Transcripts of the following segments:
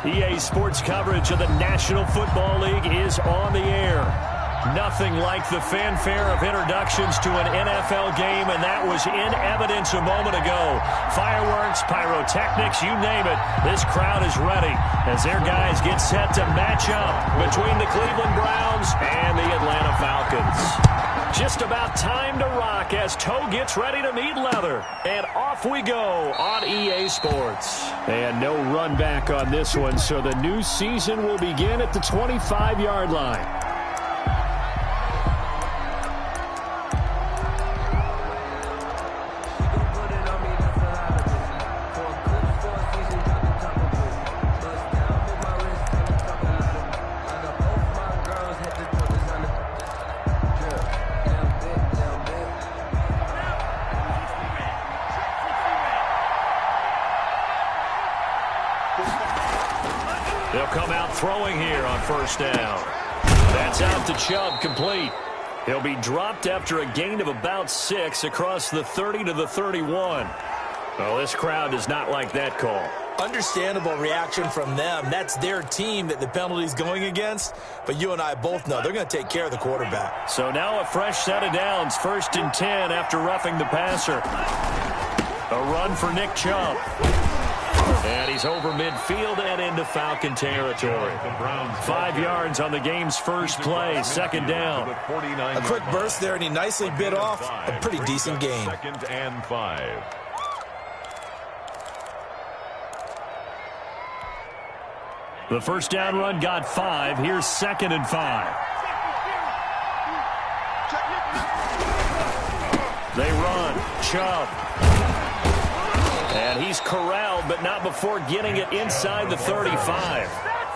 EA Sports coverage of the National Football League is on the air. Nothing like the fanfare of introductions to an NFL game, and that was in evidence a moment ago. Fireworks, pyrotechnics, you name it. This crowd is ready as their guys get set to match up between the Cleveland Browns and the Atlanta Falcons. Just about time to rock as toe gets ready to meet leather. And off we go on EA Sports. And no run back on this one, so the new season will begin at the 25-yard line. They'll come out throwing here on first down. That's out to Chubb, complete. He'll be dropped after a gain of about 6 across the 30 to the 31. Well, this crowd does not like that call. Understandable reaction from them. That's their team that the penalty's going against. But you and I both know they're going to take care of the quarterback. So now a fresh set of downs, 1st and 10 after roughing the passer. A run for Nick Chubb. And he's over midfield and into Falcon territory. 5 yards on the game's first play, 2nd down. A quick burst there, and he nicely bit off a pretty decent gain. 2nd and 5. The first down run got 5. Here's 2nd and 5. They run. Chubb. And he's corralled, but not before getting it inside the 35.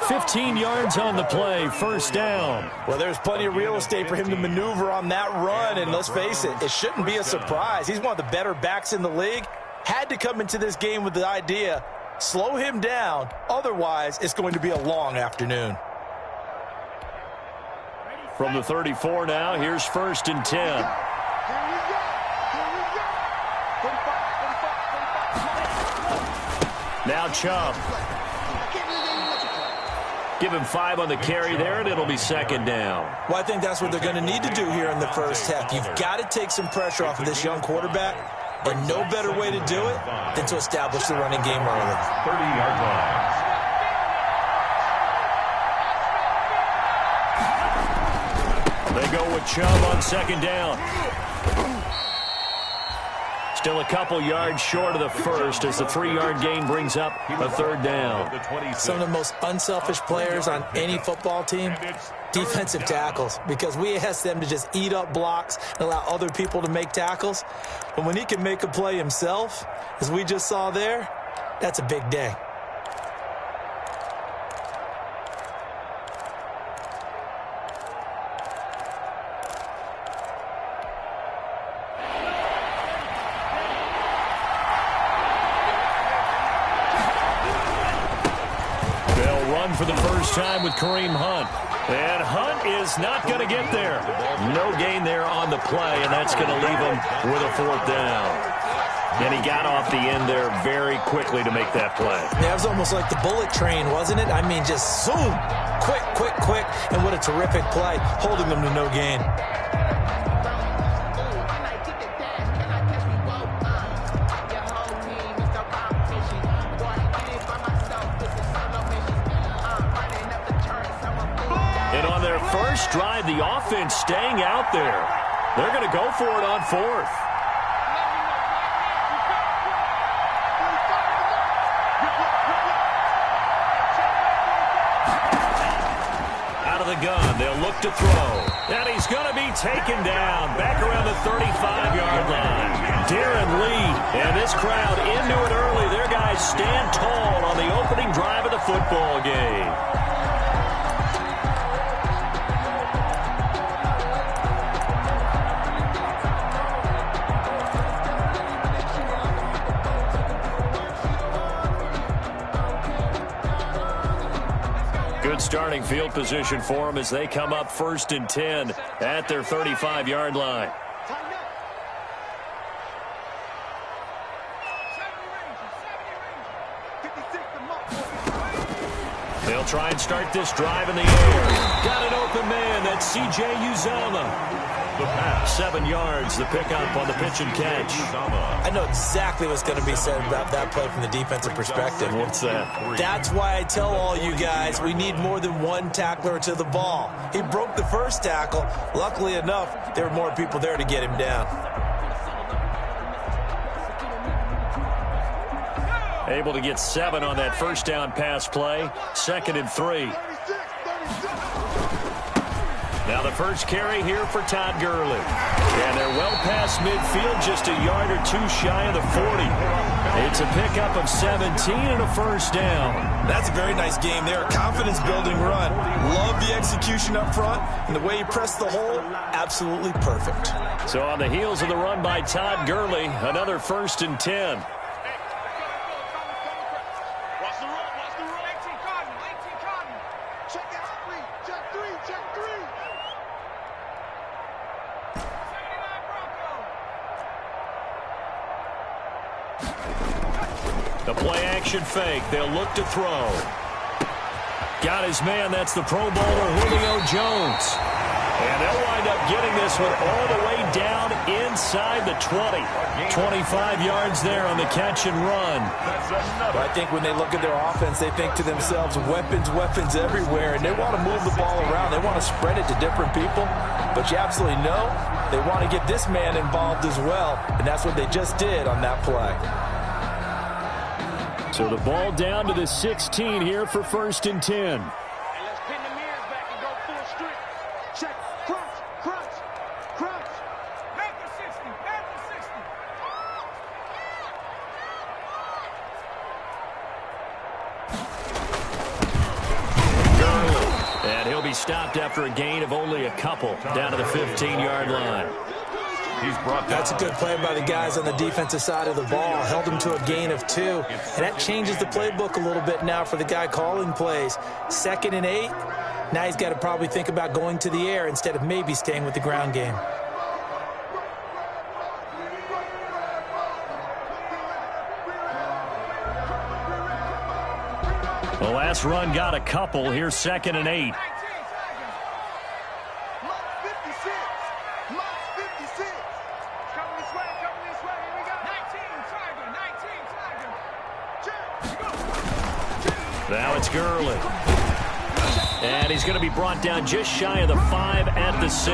15 yards on the play, 1st down. Well, there's plenty of real estate for him to maneuver on that run, and let's face it, it shouldn't be a surprise. He's one of the better backs in the league. Had to come into this game with the idea, slow him down, otherwise it's going to be a long afternoon. From the 34 now, here's 1st and 10. Now Chubb. Give him 5 on the carry there, and it'll be 2nd down. Well, I think that's what they're going to need to do here in the first half. You've got to take some pressure off of this young quarterback, and no better way to do it than to establish the running game early. 30-yard line. They go with Chubb on 2nd down. Still a couple yards short of the first as the 3-yard gain brings up a 3rd down. Some of the most unselfish players on any football team, defensive tackles, because we ask them to just eat up blocks and allow other people to make tackles. But when he can make a play himself, as we just saw there, that's a big day. For the first time with Kareem Hunt. And Hunt is not going to get there. No gain there on the play, and that's going to leave him with a 4th down. And he got off the end there very quickly to make that play. Yeah, it was almost like the bullet train, wasn't it? I mean, just zoom. Quick, quick, quick. And what a terrific play, holding them to no gain. First drive, the offense staying out there. They're going to go for it on 4th. Out of the gun, they'll look to throw. And he's going to be taken down back around the 35-yard line. Darren Lee and this crowd into it early. Their guys stand tall on the opening drive of the football game. Good starting field position for them as they come up 1st and 10 at their 35-yard line. They'll try and start this drive in the air. Got an open man. That's C.J. Uzomah. The pass. 7 yards, the pickup on the pitch and catch. I know exactly what's going to be said about that play from the defensive perspective. What's that? That's why I tell all you guys we need more than one tackler to the ball. He broke the first tackle. Luckily enough, there were more people there to get him down. Able to get 7 on that first down pass play. 2nd and 3. Now the first carry here for Todd Gurley. And they're well past midfield, just a yard or two shy of the 40. It's a pickup of 17 and a first down. That's a very nice game there. Confidence-building run. Love the execution up front. And the way he pressed the hole, absolutely perfect. So on the heels of the run by Todd Gurley, another 1st and 10. The play-action fake. They'll look to throw. Got his man. That's the Pro Bowler, Julio Jones. And they'll wind up getting this one all the way down inside the 20. 25 yards there on the catch and run. I think when they look at their offense, they think to themselves, weapons, weapons everywhere. And they want to move the ball around. They want to spread it to different people. But you absolutely know they want to get this man involved as well. And that's what they just did on that play. So the ball down to the 16 here for 1st and 10. And let's pin the mirrors back and go full strip. Check, crunch, crunch, crunch. Back to 60, back to 60. Gurley. And he'll be stopped after a gain of only a couple down to the 15-yard line. That's a good play by the guys on the defensive side of the ball. Held him to a gain of 2. And that changes the playbook a little bit now for the guy calling plays. 2nd and 8. Now he's got to probably think about going to the air instead of maybe staying with the ground game. The last run got a couple. Here's 2nd and 8. Now it's Gurley. And he's going to be brought down just shy of the 5 at the 6.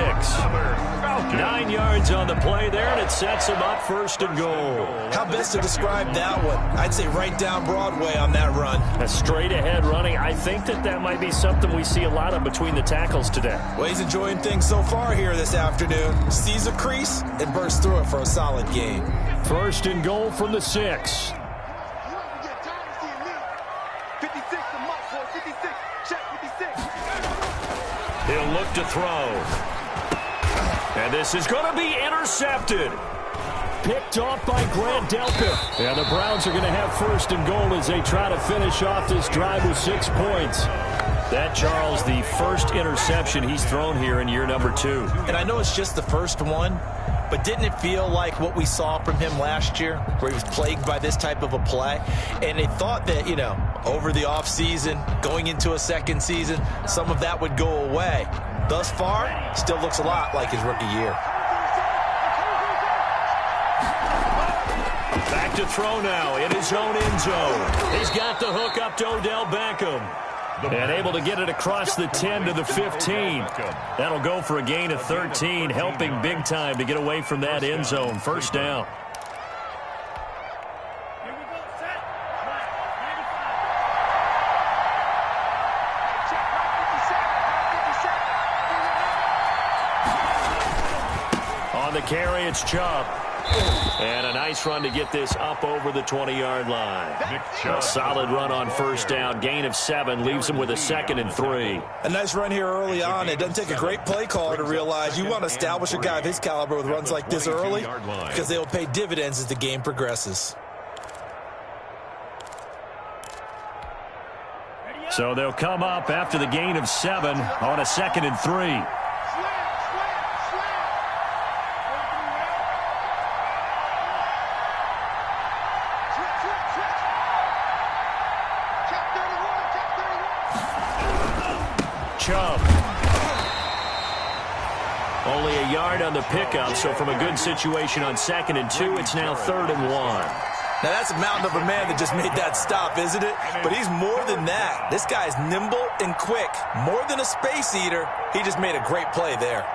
9 yards on the play there, and it sets him up 1st and goal. How best to describe that one? I'd say right down Broadway on that run. A straight-ahead running. I think that might be something we see a lot of between the tackles today. Well, he's enjoying things so far here this afternoon. Sees a crease and bursts through it for a solid game. 1st and goal from the 6. He'll look to throw. And this is going to be intercepted. Picked off by Grant Delpit. And the Browns are going to have 1st and goal as they try to finish off this drive with 6 points. That, Charles, the first interception he's thrown here in year number 2. And I know it's just the first one, but didn't it feel like what we saw from him last year, where he was plagued by this type of a play? And they thought that, over the offseason, going into a 2nd season, some of that would go away. Thus far, still looks a lot like his rookie year. Back to throw now in his own end zone. He's got the hook up to Odell Beckham. And able to get it across the 10 to the 15. That'll go for a gain of 13, helping big time to get away from that end zone. 1st down. On the carry, it's Chubb. And a nice run to get this up over the 20-yard line. A solid run on 1st down. Gain of 7 leaves him with a 2nd and 3. A nice run here early on. It doesn't take a great play caller to realize you want to establish a guy of his caliber with runs like this early because they will pay dividends as the game progresses. So they'll come up after the gain of 7 on a 2nd and 3. Chubb. Only a yard on the pickup, so from a good situation on 2nd and 2, it's now 3rd and 1. Now, that's a mountain of a man that just made that stop, isn't it? But he's more than that. This guy's nimble and quick. More than a space eater, he just made a great play there.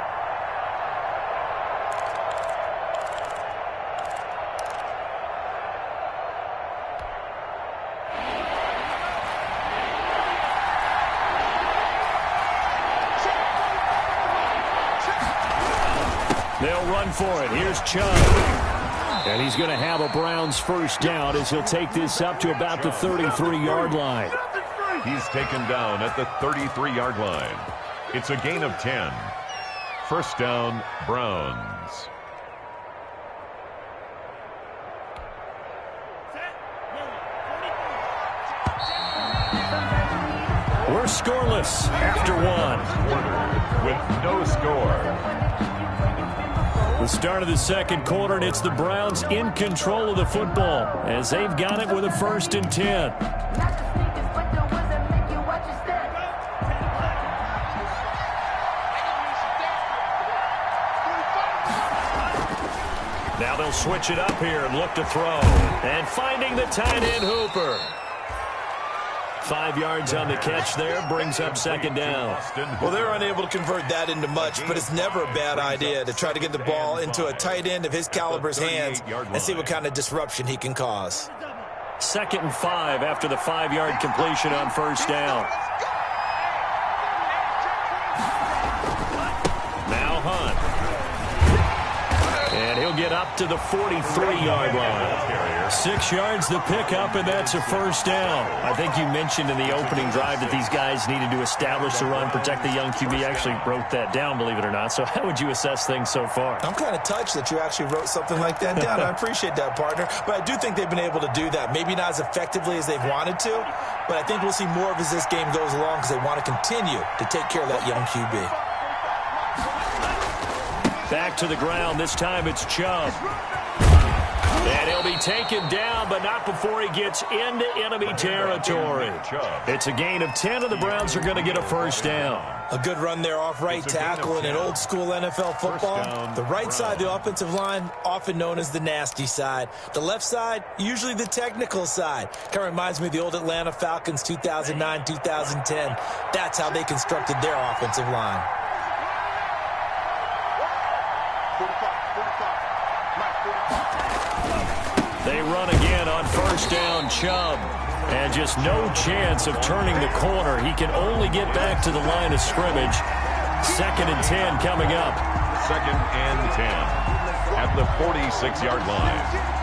They'll run for it. Here's Chubb. And he's going to have a Browns first down as he'll take this up to about the 33-yard line. He's taken down at the 33-yard line. It's a gain of 10. First down, Browns. We're scoreless after 1. With no score. The start of the second quarter, and it's the Browns in control of the football as they've got it with a 1st and 10. Now they'll switch it up here and look to throw. And finding the tight end Hooper. 5 yards on the catch there, brings up 2nd down. Well, they're unable to convert that into much, but it's never a bad idea to try to get the ball into a tight end of his caliber's hands and see what kind of disruption he can cause. 2nd and 5 after the 5-yard completion on 1st down. Now Hunt. And he'll get up to the 43-yard line. 6 yards the pickup, and that's a 1st down. I think you mentioned in the opening drive that these guys needed to establish the run, protect the young QB. I actually wrote that down, believe it or not. So how would you assess things so far? I'm kind of touched that you actually wrote something like that down. I appreciate that, partner. But I do think they've been able to do that. Maybe not as effectively as they've wanted to, but I think we'll see more of as this game goes along because they want to continue to take care of that young QB. Back to the ground. This time it's Chubb. And he'll be taken down, but not before he gets into enemy territory. It's a gain of 10, and the Browns are going to get a 1st down. A good run there off right tackle in an old-school NFL football. The right side of the offensive line, often known as the nasty side. The left side, usually the technical side. Kind of reminds me of the old Atlanta Falcons 2009, 2010. That's how they constructed their offensive line. They run again on 1st down, Chubb. And just no chance of turning the corner. He can only get back to the line of scrimmage. 2nd and 10 coming up. 2nd and 10 at the 46-yard line.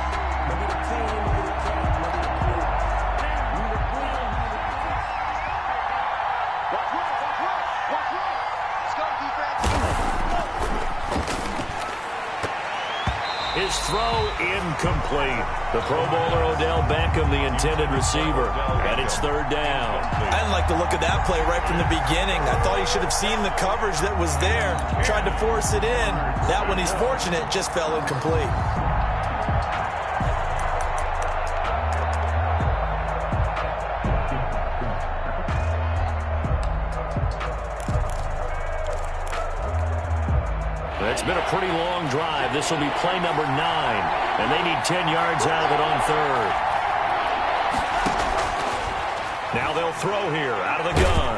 His throw incomplete. The Pro Bowler Odell Beckham, the intended receiver. And it's 3rd down. I didn't like the look of that play right from the beginning. I thought he should have seen the coverage that was there. Tried to force it in. That one, he's fortunate, just fell incomplete. It's been a pretty long drive. This will be play number 9. And they need 10 yards out of it on 3rd. Now they'll throw here out of the gun.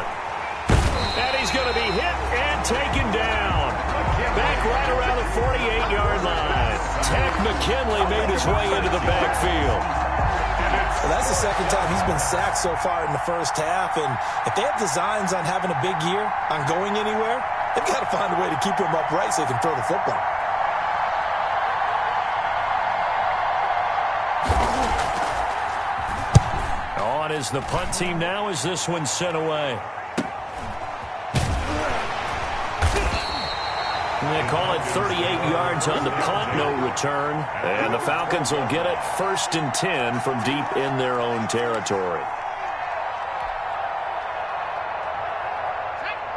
And he's going to be hit and taken down. Back right around the 48-yard line. Tech McKinley made his way into the backfield. Well, that's the 2nd time he's been sacked so far in the 1st half. And if they have designs on having a big year, on going anywhere, they've got to find a way to keep him upright so he can throw the football. On is the punt team now as this one's sent away. And they call it 38 yards on the punt, no return. And the Falcons will get it 1st and 10 from deep in their own territory.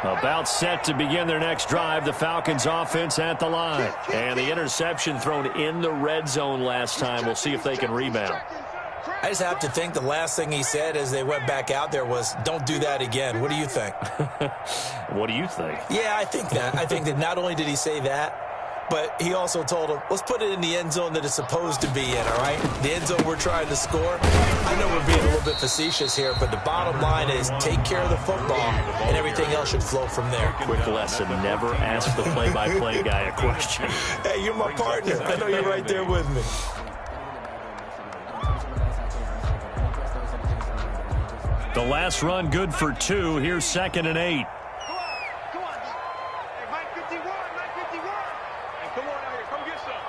About set to begin their next drive. The Falcons offense at the line. And the interception thrown in the red zone last time. We'll see if they can rebound. I just have to think the last thing he said as they went back out there was, don't do that again. What do you think? What do you think? Yeah, I think that. I think that not only did he say that, but he also told him, let's put it in the end zone that it's supposed to be in, all right? The end zone we're trying to score. I know we're being a little bit facetious here, but the bottom line is take care of the football, and everything else should flow from there. Quick lesson, never ask the play-by-play guy a question. Hey, you're my partner. I know you're right there with me. The last run good for 2. Here's 2nd and 8. Come on. Hey, Mike 51, Mike 51. Hey, come on out here. Come get some.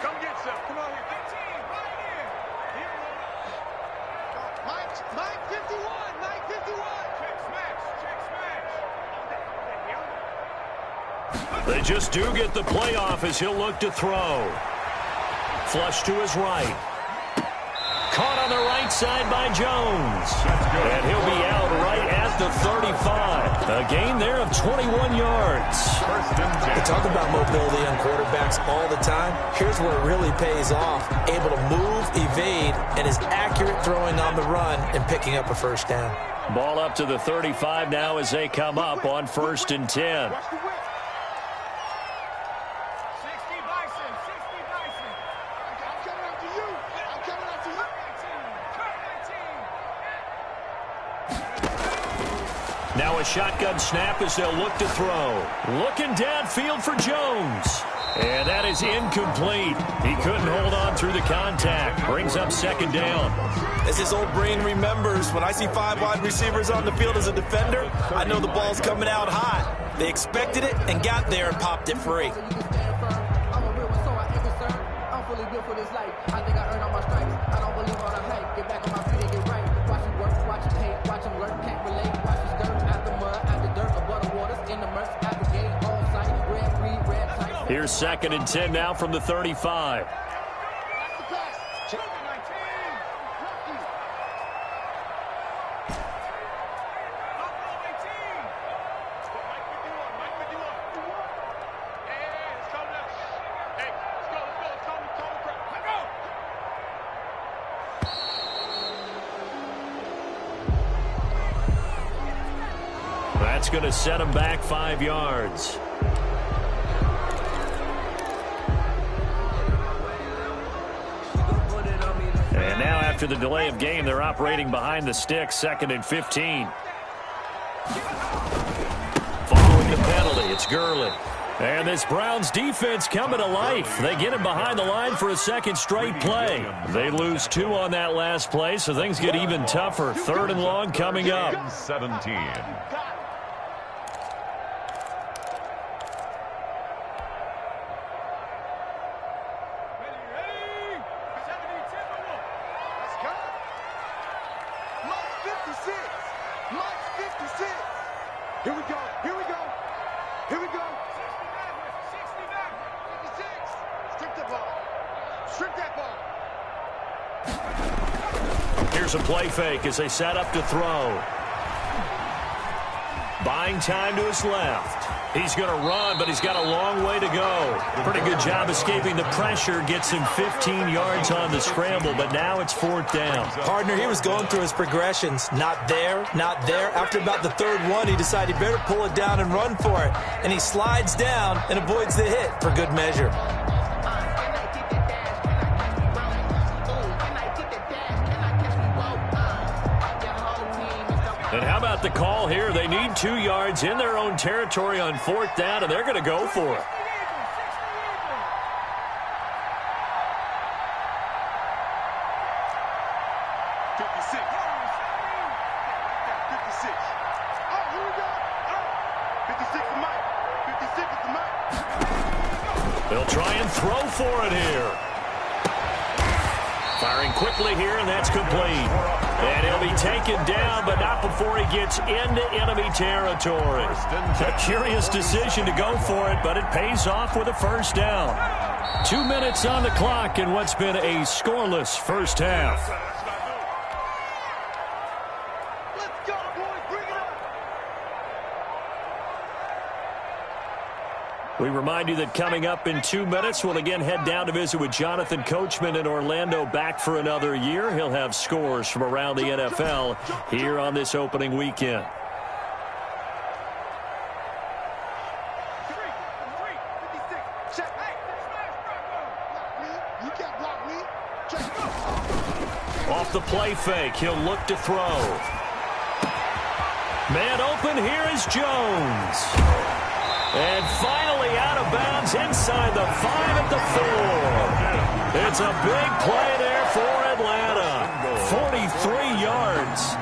Come get some. Come on here. 15, right here. Here, Mike 51, Mike 51. Check smash. They just do get the playoff as he'll look to throw. Flush to his right. Caught on the right side by Jones. And he'll be out right at the 35. A gain there of 21 yards. We talk about mobility on quarterbacks all the time. Here's where it really pays off. Able to move, evade, and is accurate throwing on the run and picking up a first down. Ball up to the 35 now as they come up on 1st and 10. Watch the whip. 60 Bison, 60 Bison. I'm coming after you. I'm coming after you. Now a shotgun snap as they'll look to throw. Looking downfield for Jones. And that is incomplete. He couldn't hold on through the contact. Brings up 2nd down. As his old brain remembers, when I see 5 wide receivers on the field as a defender, I know the ball's coming out hot. They expected it and got there and popped it free. Here's 2nd and 10 now from the 35. That's going to set him back 5 yards. And now after the delay of game, they're operating behind the sticks, 2nd and 15. Following the penalty, it's Gurley. And this Browns defense coming to life. They get him behind the line for a 2nd straight play. They lose 2 on that last play, so things get even tougher. 3rd and long coming up. 17. Here we go. Here we go. Here we go. 69. 56. Strip the ball. Strip that ball. Here's a play fake as they set up to throw. Buying time to his left. He's going to run, but he's got a long way to go. Pretty good job escaping the pressure. Gets him 15 yards on the scramble, but now it's 4th down. Partner, he was going through his progressions. Not there, not there. After about the 3rd one, he decided he better pull it down and run for it. And he slides down and avoids the hit for good measure. And how about the call here? They need 2 yards in their own territory on 4th down, and they're going to go for it. They'll try and throw for it here. Firing quickly here, and that's complete. And he'll be taken down, but not before he gets into enemy territory. A curious decision to go for it, but it pays off with a 1st down. 2 minutes on the clock in what's been a scoreless first half. Let's go, boys. Bring it up. We remind you that coming up in 2 minutes, we'll again head down to visit with Jonathan Coachman in Orlando, back for another year. He'll have scores from around the NFL here on this opening weekend. Off the play fake, he'll look to throw. Man open, here is Jones. And finally out of bounds inside the 5 at the 4. It's a big play there for Atlanta. 43 yards.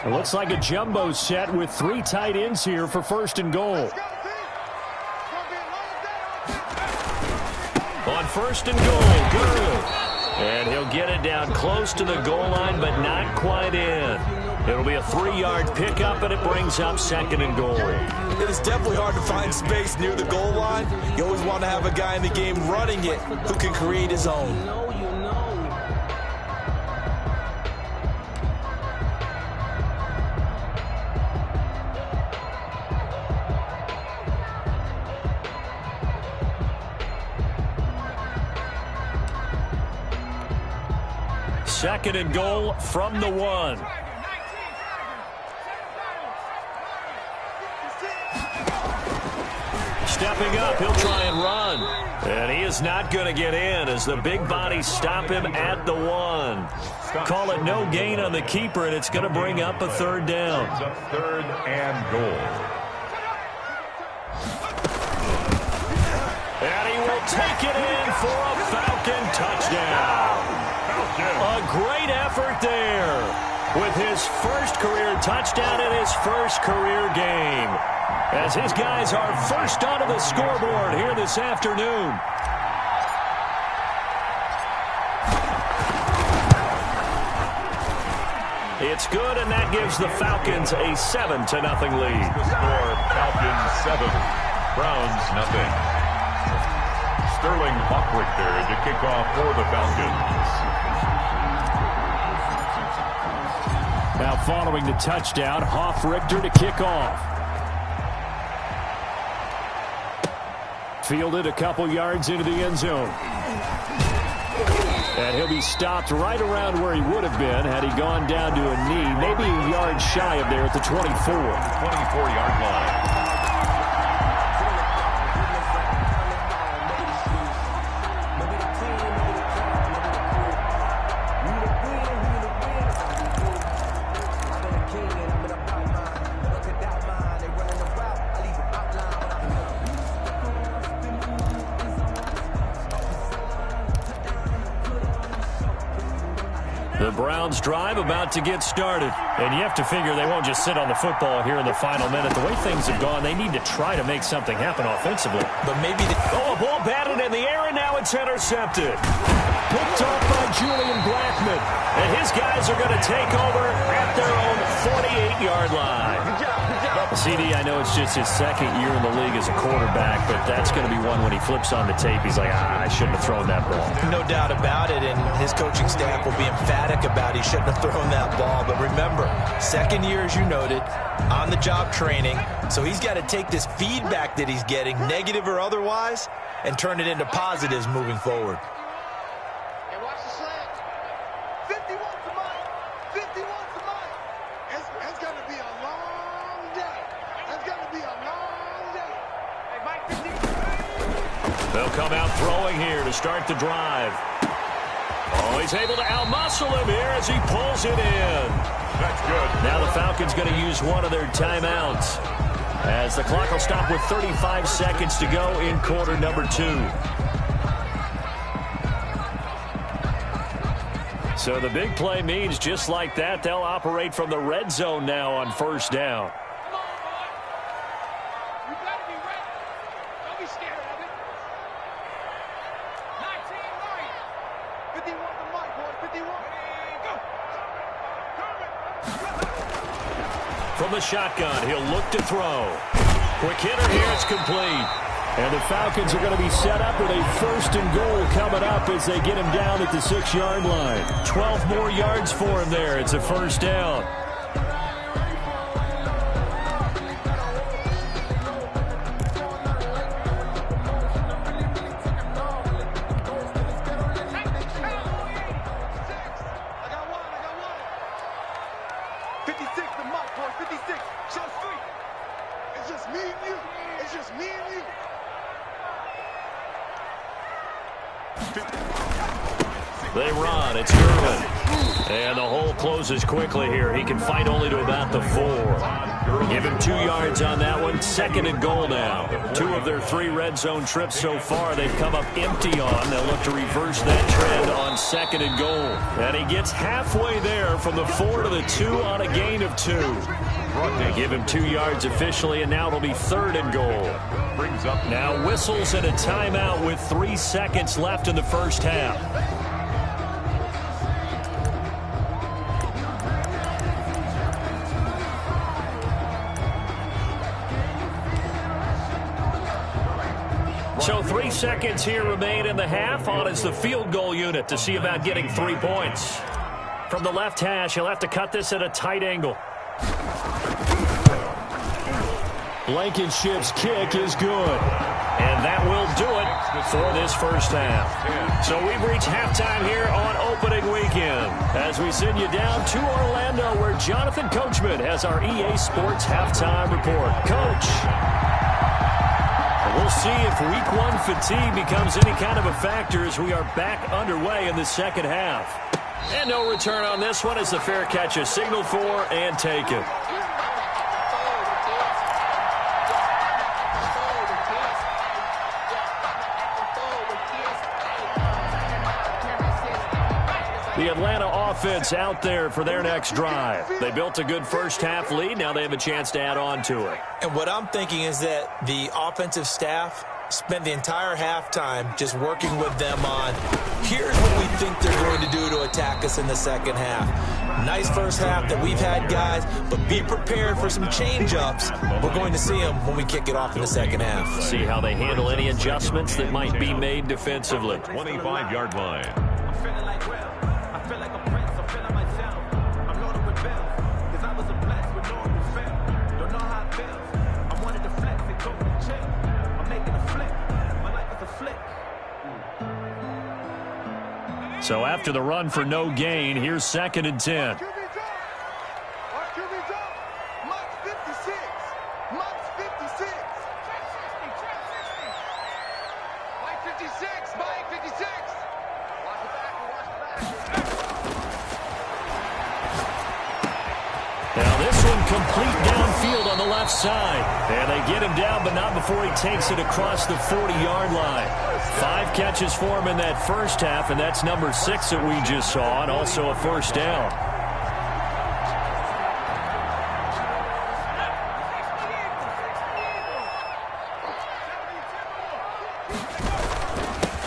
It looks like a jumbo set with 3 tight ends here for 1st and goal. On 1st and goal, good. And he'll get it down close to the goal line, but not quite in. It'll be a 3-yard pickup, and it brings up 2nd and goal. It is definitely hard to find space near the goal line. You always want to have a guy in the game running it who can create his own. Second and goal from the 1. Stepping up, he'll try and run. And he is not going to get in as the big bodies stop him at the 1. Call it no gain on the keeper, and it's going to bring up a 3rd down. It's a 3rd and goal. And he will take it in for a Falcon touchdown. A great effort there with his first career touchdown in his first career game, as his guys are first onto the scoreboard here this afternoon. It's good, and that gives the Falcons a 7-0 lead. The score, Falcons 7, Browns nothing. Sterling Hockrichter to kick off for the Falcons. Now following the touchdown, Hoff-Richter to kick off. Fielded a couple yards into the end zone. And he'll be stopped right around where he would have been had he gone down to a knee, maybe a yard shy of there at the 24. 24-yard line. The Browns drive about to get started. And you have to figure they won't just sit on the football here in the final minute. The way things have gone, they need to try to make something happen offensively. But maybe a ball batted in the air, and now it's intercepted. Picked off by Julian Blackman. And his guys are going to take over at their own 48-yard line. CD, I know it's just his 2nd year in the league as a quarterback, but that's going to be one when he flips on the tape. He's like, I shouldn't have thrown that ball. No doubt about it, and his coaching staff will be emphatic about he shouldn't have thrown that ball. But remember, 2nd year, as you noted, on-the-job training, so he's got to take this feedback that he's getting, negative or otherwise, and turn it into positives moving forward. And watch the slant. 51 to Mike. 51 to Mike. It's going to be a long day. It's going to be a long day. Hey, Mike, 50. They'll come out throwing here to start the drive. Oh, he's able to outmuscle him here as he pulls it in. That's good. Now the Falcons going to use one of their timeouts, as the clock will stop with 35 seconds to go in quarter number 2. So the big play means just like that, they'll operate from the red zone now on 1st down. From the shotgun, he'll look to throw. Quick hitter here, it's complete. And the Falcons are going to be set up with a 1st and goal coming up as they get him down at the 6-yard line. 12 more yards for him there. It's a 1st down. They run. It's Gurley. And the hole closes quickly here. He can fight only to about the 4. Give him 2 yards on that one. 2nd and goal now. 2 of their 3 red zone trips so far they've come up empty on. They'll look to reverse that trend on 2nd and goal. And he gets halfway there from the 4 to the 2 on a gain of 2. They give him 2 yards officially, and now it'll be 3rd and goal. Now whistles and a timeout with 3 seconds left in the first half. So 3 seconds here remain in the half. On is the field goal unit to see about getting 3 points. From the left hash, he'll have to cut this at a tight angle. Blankenship's kick is good. And that will do it for this first half. So we've reached halftime here on opening weekend as we send you down to Orlando where Jonathan Coachman has our EA Sports halftime report. Coach, we'll see if week 1 fatigue becomes any kind of a factor as we are back underway in the second half. And no return on this one as the fair catch is signaled for and taken. The Atlanta offense out there for their next drive. They built a good first half lead. Now they have a chance to add on to it. And what I'm thinking is that the offensive staff spent the entire halftime just working with them on, here's what we think they're going to do to attack us in the second half. Nice first half that we've had, guys, but be prepared for some change-ups. We're going to see them when we kick it off in the second half. See how they handle any adjustments that might be made defensively. 25-yard line. So after the run for no gain, here's 2nd and 10. Now this one complete downfield on the left side. And they get him down, but not before he takes it across the 40-yard line. 5 catches for him in that first half, and that's number 6 that we just saw, and also a first down.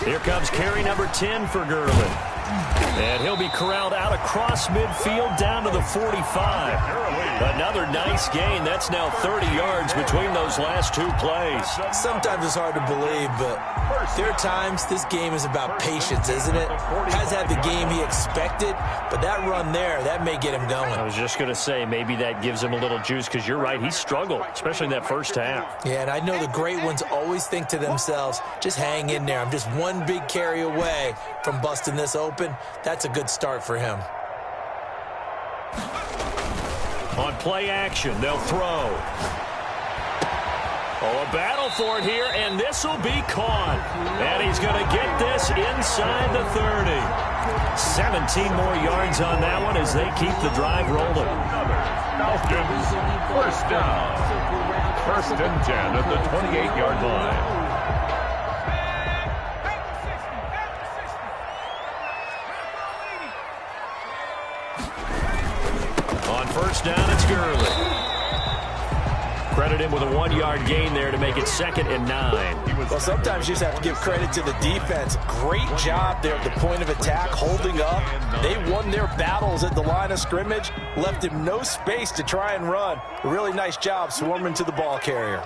Here comes carry number 10 for Gurley. And he'll be corralled out across midfield down to the 45. Another nice gain. That's now 30 yards between those last 2 plays. Sometimes it's hard to believe, but there are times this game is about patience, isn't it? Has had the game he expected, but that run there, that may get him going. I was just going to say, maybe that gives him a little juice because you're right, he struggled, especially in that first half. Yeah, and I know the great ones always think to themselves, just hang in there. I'm just one big carry away from busting this open. That's a good start for him. On play action, they'll throw. Oh, a battle for it here, and this will be caught. And he's going to get this inside the 30. 17 more yards on that one as they keep the drive rolling. Falcons, first down. 1st and 10 at the 28-yard line. On first down, it's Gurley. Credit him with a 1-yard gain there to make it 2nd and 9. Well, sometimes you just have to give credit to the defense. Great job there at the point of attack, holding up. They won their battles at the line of scrimmage, left him no space to try and run. A really nice job swarming to the ball carrier.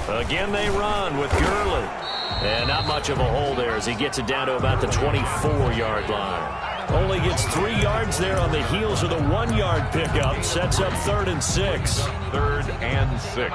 Again, they run with Gurley. And not much of a hole there as he gets it down to about the 24-yard line. Only gets 3 yards there on the heels of the 1-yard pickup. Sets up 3rd and 6. 3rd and 6.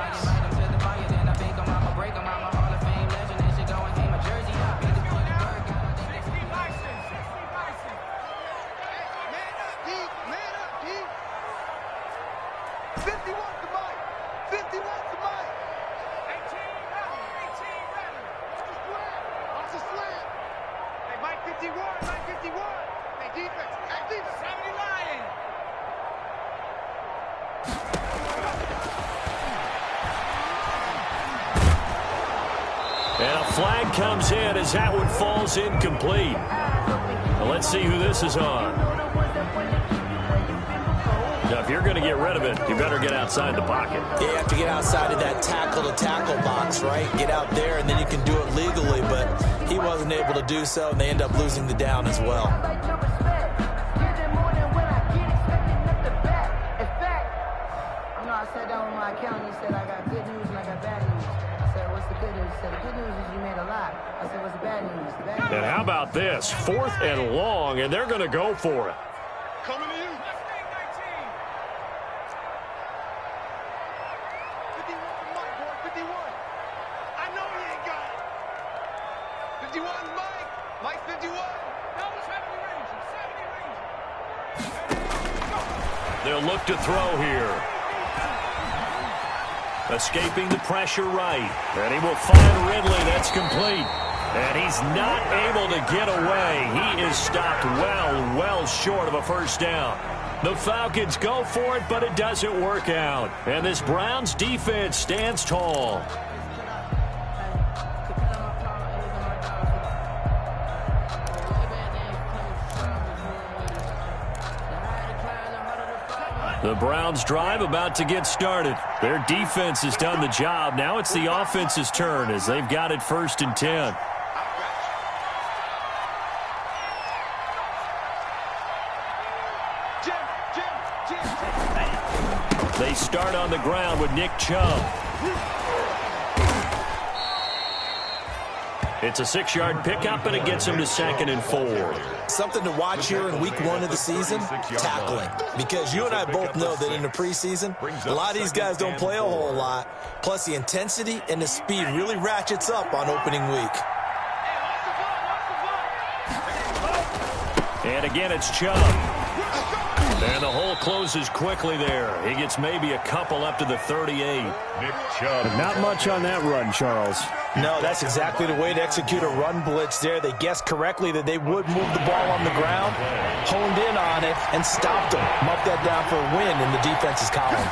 And a flag comes in as that one falls incomplete. Now let's see who this is on. Now, if you're going to get rid of it, you better get outside the pocket. Yeah, you have to get outside of that tackle-to-tackle box, right? Get out there, and then you can do it legally, but he wasn't able to do so, and they end up losing the down as well. I sat down with my accountant. He said, I got good news and I got bad news. I said, what's the good news? He said, the good news is you made a lot. I said, what's the bad news? The bad news. And how about this? 4th and long, and they're going to go for it. Coming to you. 51 for Mike, boy. 51. I know he ain't got it. 51's Mike. Mike 51. No, 70 range. 70 range. They'll look to throw here. Escaping the pressure right. And he will find Ridley. That's complete. And he's not able to get away. He is stopped well short of a first down. The Falcons go for it, but it doesn't work out. And this Browns defense stands tall. The Browns drive about to get started. Their defense has done the job. Now it's the offense's turn as they've got it 1st and 10. They start on the ground with Nick Chubb. It's a 6-yard pickup, and it gets him to 2nd and 4. Something to watch here in week 1 of the season, tackling. Because you and I both know that in the preseason, a lot of these guys don't play a whole lot. Plus, the intensity and the speed really ratchets up on opening week. And again, it's Chubb. And the hole closes quickly there. He gets maybe a couple up to the 38. Nick Chubb. Not much on that run, Charles. No, that's exactly the way to execute a run blitz there. They guessed correctly that they would move the ball on the ground, honed in on it, and stopped them. Marked that down for a win in the defense's column.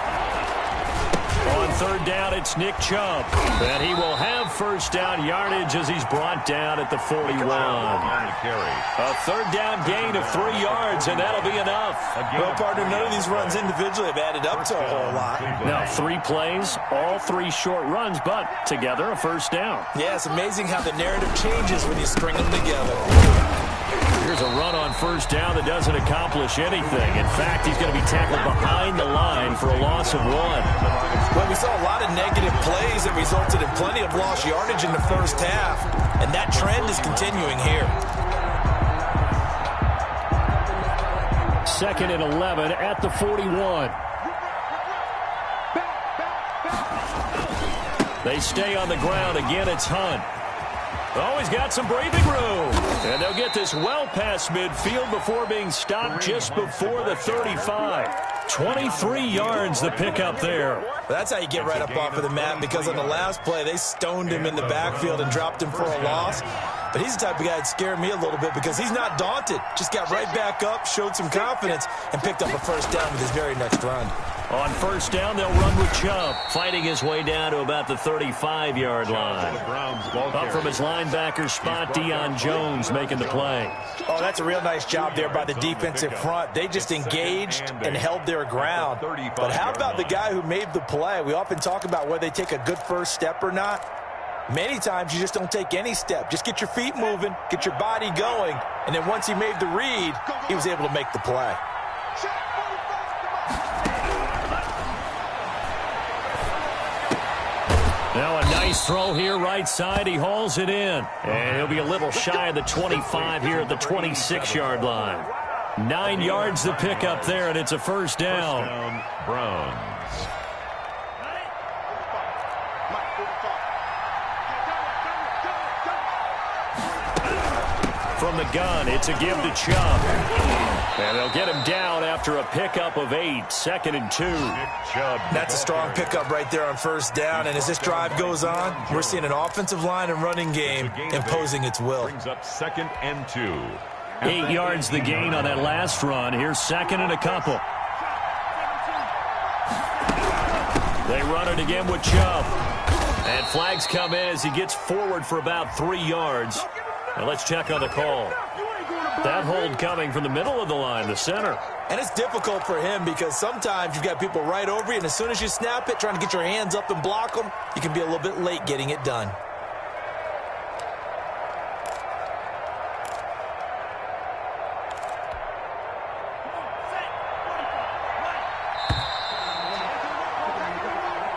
On 3rd down, it's Nick Chubb. And he will have first down yardage as he's brought down at the 41. A 3rd down gain of 3 yards, and that'll be enough. Well, partner, none of these runs individually have added up to a whole lot. Now, 3 plays, all 3 short runs, but together a first down. Yeah, it's amazing how the narrative changes when you string them together. Here's a run on first down that doesn't accomplish anything. In fact, he's going to be tackled behind the line for a loss of 1. Well, we saw a lot of negative plays that resulted in plenty of lost yardage in the first half, and that trend is continuing here. 2nd and 11 at the 41. They stay on the ground. Again, it's Hunt. Oh, he's got some breathing room. And they'll get this well past midfield before being stopped just before the 35. 23 yards the pickup there. Well, that's how you get right up off of the mat, because on the last play, they stoned him in the backfield and dropped him for a loss. But he's the type of guy that scared me a little bit because he's not daunted. Just got right back up, showed some confidence, and picked up a first down with his very next run. On first down, they'll run with Chubb, fighting his way down to about the 35-yard line. Up from his linebacker spot, Deion Jones making the play. Oh, that's a real nice job there by the defensive front. They just engaged and held their ground. But how about the guy who made the play? We often talk about whether they take a good first step or not. Many times you just don't take any step. Just get your feet moving, get your body going, and then once he made the read, he was able to make the play. Now a nice throw here right side. He hauls it in. And he'll be a little shy of the 25 here at the 26-yard line. 9 yards to pick up there, and it's a first down. Browns. From the gun, it's a give to Chubb. And they'll get him down after a pickup of 8, 2nd and 2. That's a strong pickup right there on first down. And as this drive goes on, we're seeing an offensive line and running game imposing its will. Brings up 2nd and 2. 8 yards the gain on that last run. Here's 2nd and a couple. They run it again with Chubb. And flags come in as he gets forward for about 3 yards. And let's check on the call. That hold coming from the middle of the line, the center. And it's difficult for him because sometimes you've got people right over you, and as soon as you snap it, trying to get your hands up and block them, you can be a little bit late getting it done.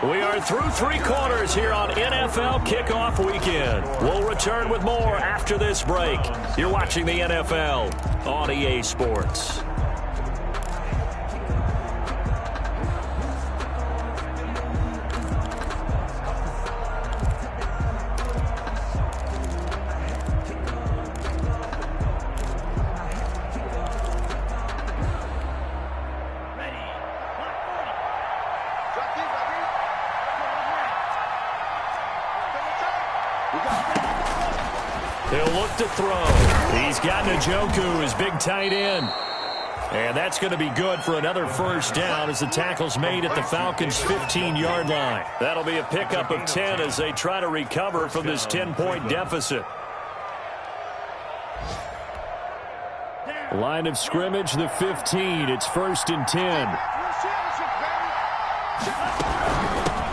We are through 3 quarters here on NFL Kickoff Weekend. We'll return with more after this break. You're watching the NFL on EA Sports. He'll look to throw. He's got Njoku, his big tight end. And that's going to be good for another first down as the tackle's made at the Falcons' 15-yard line. That'll be a pickup of 10 as they try to recover from this 10-point deficit. Line of scrimmage, the 15. It's 1st and 10.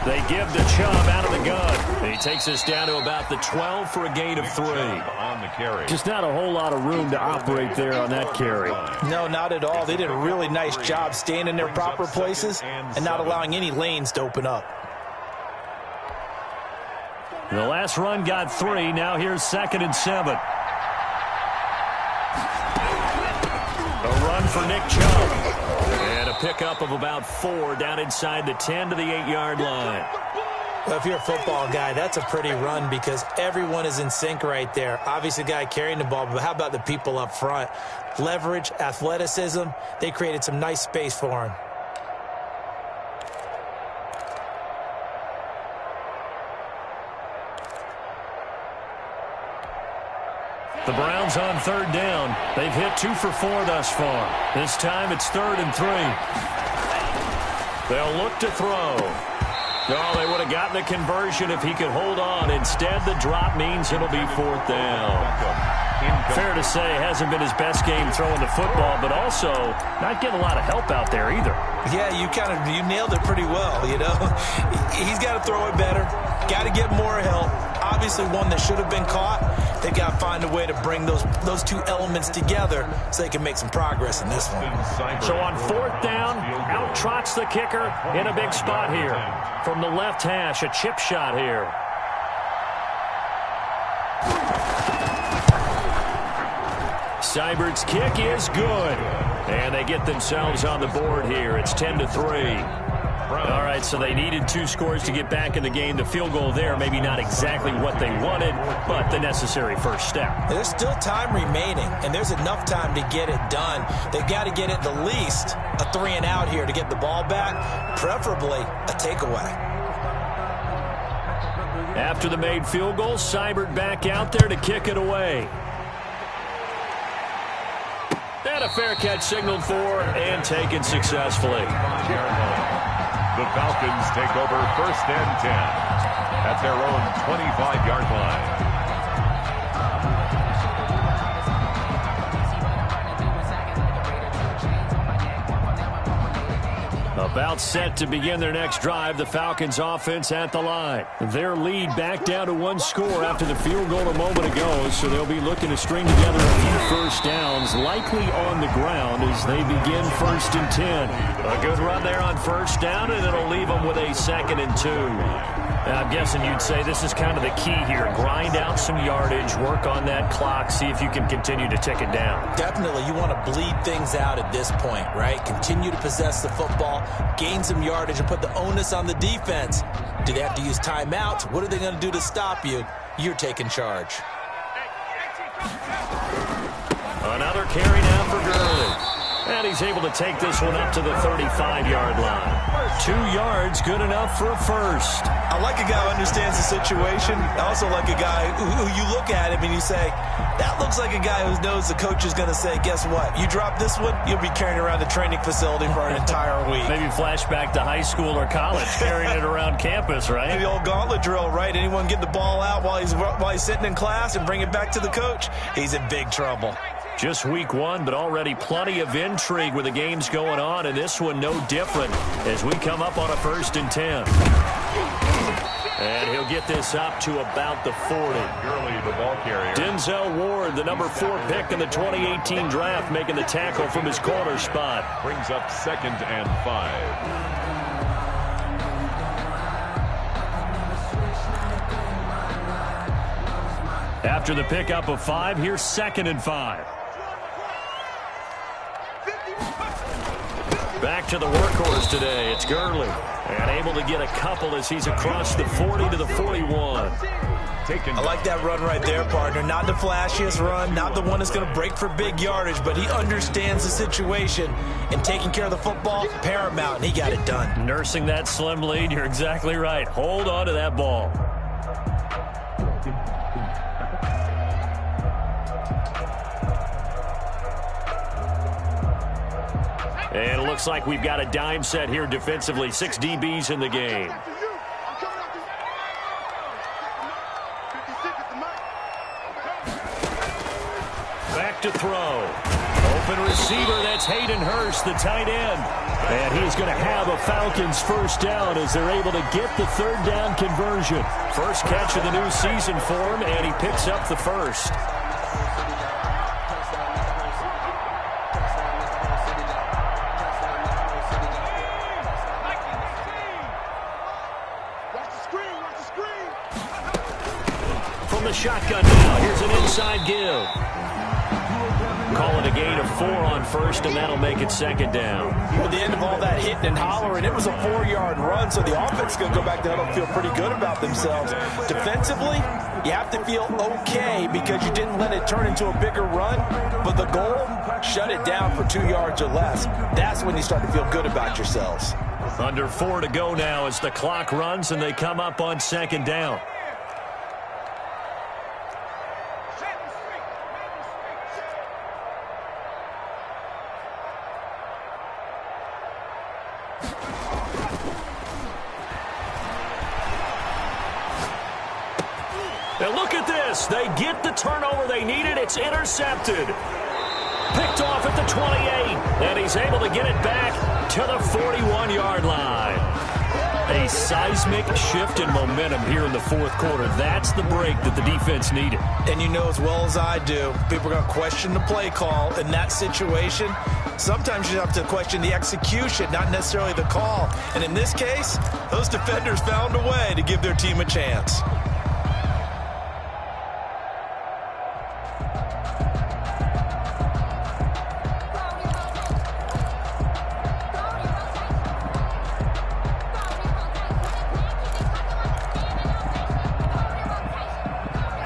They give to Chubb out of the gun. And he takes us down to about the 12 for a gain of 3. On the carry. Just not a whole lot of room to operate there on that carry. No, not at all. They did a really nice job staying in their proper places and not allowing any lanes to open up. The last run got 3. Now here's 2nd and 7. A run for Nick Chubb. And a pickup of about 4 down inside the 10 to the 8-yard line. Well, if you're a football guy, that's a pretty run because everyone is in sync right there. Obviously, the guy carrying the ball, but how about the people up front? Leverage, athleticism, they created some nice space for him. The Browns on 3rd down. They've hit 2 for 4 thus far. This time it's 3rd and 3. They'll look to throw. Oh, they would have gotten the conversion if he could hold on. Instead, the drop means it'll be 4th down. Fair to say, it hasn't been his best game throwing the football, but also not getting a lot of help out there either. Yeah, you nailed it pretty well, you know. He's got to throw it better. Got to get more help. Obviously one that should have been caught. They've got to find a way to bring those 2 elements together so they can make some progress in this one. So on 4th down, out trots the kicker in a big spot here. From the left hash, a chip shot here. Seibert's kick is good. And they get themselves on the board here. It's 10-3. All right, so they needed 2 scores to get back in the game. The field goal there, maybe not exactly what they wanted, but the necessary first step. There's still time remaining, and there's enough time to get it done. They've got to get at the least a 3 and out here to get the ball back, preferably a takeaway. After the made field goal, Seibert back out there to kick it away. And a fair catch signaled for and taken successfully. The Falcons take over 1st and 10 at their own 25-yard line. About set to begin their next drive, the Falcons offense at the line. Their lead back down to 1 score after the field goal a moment ago, so they'll be looking to string together a few first downs, likely on the ground as they begin 1st and 10. A good run there on 1st down, and it'll leave them with a 2nd and 2. I'm guessing you'd say this is kind of the key here. Grind out some yardage, work on that clock, see if you can continue to tick it down. Definitely, you want to bleed things out at this point, right? Continue to possess the football, gain some yardage, and put the onus on the defense. Do they have to use timeouts? What are they going to do to stop you? You're taking charge. Another carry now for Gurley. And he's able to take this one up to the 35-yard line. 2 yards, good enough for a first. I like a guy who understands the situation. I also like a guy who you look at him and you say, that looks like a guy who knows the coach is going to say, guess what? You drop this one, you'll be carrying around the training facility for an entire week. Maybe flashback to high school or college, carrying it around campus, right? Maybe the old gauntlet drill, right? Anyone get the ball out while he's sitting in class and bring it back to the coach? He's in big trouble. Just week 1, but already plenty of intrigue with the games going on, and this one no different as we come up on a 1st and 10. And he'll get this up to about the 40. Gurley, the ball carrier. Denzel Ward, the number 4 pick in the 2018 draft, making the tackle from his corner spot. Brings up 2nd and 5. After the pickup of 5, here's 2nd and 5. Back to the workhorse today. It's Gurley. And able to get a couple as he's across the 40 to the 41. I like that run right there, partner. Not the flashiest run, not the one that's going to break for big yardage, but he understands the situation, and taking care of the football, paramount, and he got it done. Nursing that slim lead, you're exactly right. Hold on to that ball. And it looks like we've got a dime set here defensively. 6 DBs in the game. Back to throw. Open receiver, that's Hayden Hurst, the tight end. And he's going to have a Falcons 1st down as they're able to get the 3rd down conversion. First catch of the new season for him, and he picks up the 1st. Shotgun now. Here's an inside give. Calling a gain of 4 on 1st, and that'll make it 2nd down. At the end of all that hitting and hollering, it was a 4-yard run, so the offense is going to go back to huddle and feel pretty good about themselves. Defensively, you have to feel okay because you didn't let it turn into a bigger run, but the goal, shut it down for 2 yards or less. That's when you start to feel good about yourselves. Under 4 to go now as the clock runs, and they come up on 2nd down. And look at this. They get the turnover they needed. It's intercepted. Picked off at the 28. And he's able to get it back to the 41-yard line. A seismic shift in momentum here in the 4th quarter. That's the break that the defense needed. And you know as well as I do, people are going to question the play call in that situation. Sometimes you have to question the execution, not necessarily the call. And in this case, those defenders found a way to give their team a chance.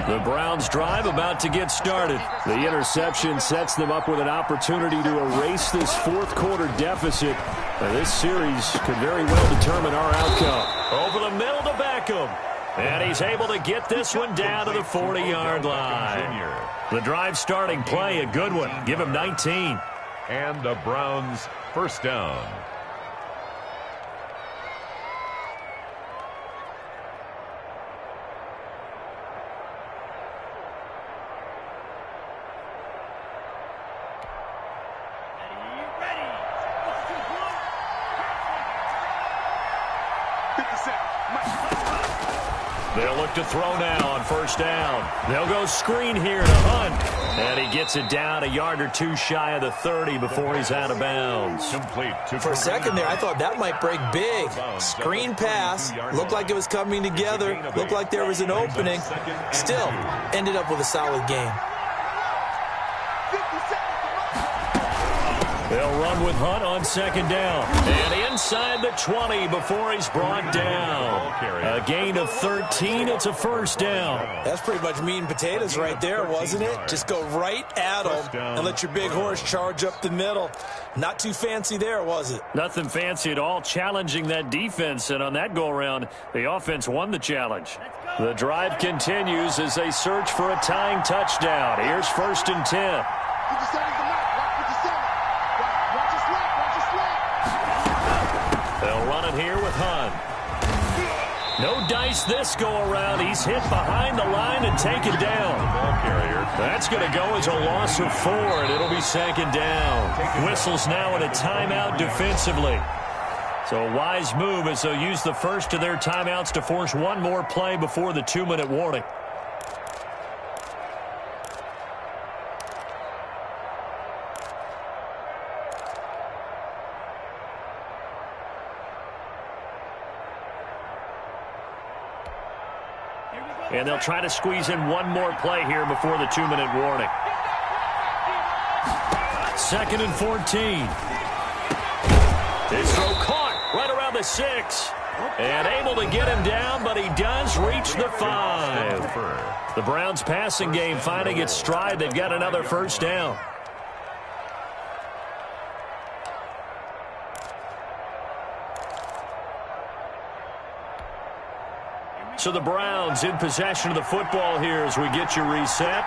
The Browns drive about to get started. The interception sets them up with an opportunity to erase this 4th quarter deficit. This series could very well determine our outcome. Over the middle to Beckham. And he's able to get this one down to the 40-yard line. The drive starting play, a good one. Give him 19. And the Browns 1st down. They'll look to throw now on first down. They'll go screen here to Hunt. And he gets it down a yard or two shy of the 30 before he's out of bounds. For a second there, I thought that might break big. Screen pass. Looked like it was coming together. Looked like there was an opening. Still, ended up with a solid game. They'll run with Hunt on second down. And inside the 20 before he's brought down. A gain of 13. It's a first down. That's pretty much meat and potatoes right there, wasn't it? Just go right at them and let your big horse charge up the middle. Not too fancy there, was it? Nothing fancy at all, challenging that defense. And on that go-around, the offense won the challenge. The drive continues as they search for a tying touchdown. Here's first and 10. They'll run it here with Hunt. No dice this go-around. He's hit behind the line and taken down. That's going to go as a loss of 4, and it'll be second down. Whistles now in a timeout defensively. So a wise move as they'll use the first of their timeouts to force one more play before the 2-minute warning. And they'll try to squeeze in one more play here before the 2-minute warning. Second and 14. This throw caught right around the 6. And able to get him down, but he does reach the 5. The Browns passing game finding its stride. They've got another first down. So the Browns in possession of the football here as we get you reset.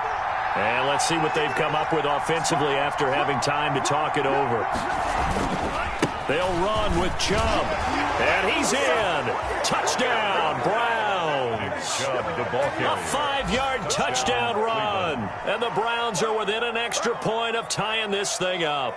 And let's see what they've come up with offensively after having time to talk it over. They'll run with Chubb. And he's in. Touchdown, Browns. A 5-yard touchdown run. And the Browns are within an extra point of tying this thing up.